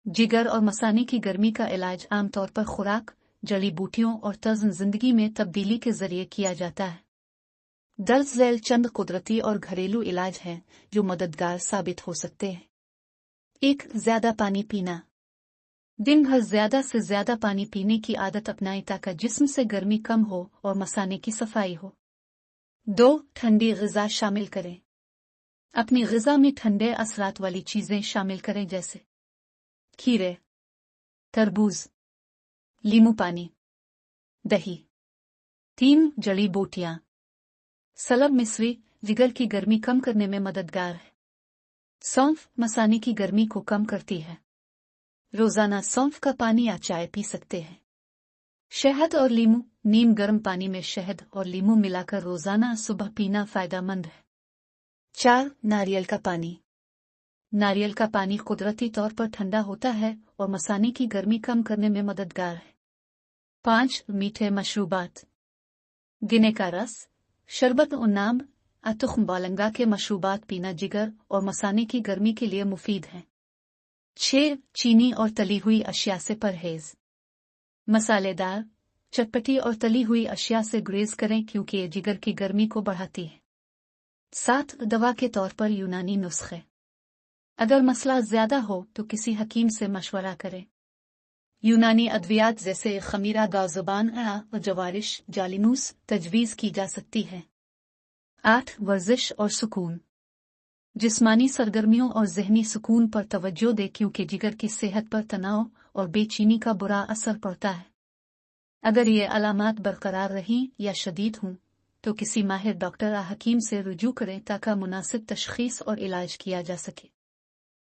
जिगर और मसाने की गर्मी का इलाज आमतौर पर खुराक, जड़ी बूटियों और तर्ज जिंदगी में तब्दीली के जरिए किया जाता है। दर्ज झेल चंद कुदरती और घरेलू इलाज हैं जो मददगार साबित हो सकते हैं। 1. ज्यादा पानी पीना। दिन भर ज्यादा से ज्यादा पानी पीने की आदत अपनाएं ताकि जिस्म से गर्मी कम हो और मसाने की सफाई हो। 2. ठंडी ग़िज़ा शामिल करें। अपनी ग़िज़ा में ठंडे असरात वाली चीजें शामिल करें जैसे खीरे, तरबूज, लीमू पानी, दही। 3. जड़ी बूटियां। सलब मिस्री जिगर की गर्मी कम करने में मददगार है। सौंफ मसाने की गर्मी को कम करती है। रोजाना सौंफ का पानी या चाय पी सकते हैं। शहद और लीमू। नीम गर्म पानी में शहद और लीमू मिलाकर रोजाना सुबह पीना फायदेमंद है। 4. नारियल का पानी। नारियल का पानी कुदरती तौर पर ठंडा होता है और मसाने की गर्मी कम करने में मददगार है। 5. मीठे मशरूबात। गिने का रस, शरबत उन्नाब, तुख्म बालंगा के मशरूबात पीना जिगर और मसाने की गर्मी के लिए मुफीद है। 6. चीनी और तली हुई अशिया से परहेज। मसालेदार, चटपटी और तली हुई अशिया से गुरेज करें क्योंकि ये जिगर की गर्मी को बढ़ाती है। 7. दवा के तौर पर यूनानी नुस्खे। अगर मसला ज्यादा हो तो किसी हकीम से मशवरा करें। यूनानी अद्वियात जैसे खमीरा गाज़ुबान और जवारिश जालिमूस तजवीज़ की जा सकती है। 8. वर्जिश और सुकून। जिस्मानी सरगर्मियों और ज़हनी सुकून पर तवज्जो दे क्योंकि जिगर की सेहत पर तनाव और बेचैनी का बुरा असर पड़ता है। अगर ये अलामात बरकरार रहीं या शदीद हों तो किसी माहिर डॉक्टर या हकीम से रुजू करें ताकि मुनासिब तशख़ीस और इलाज किया जा सके।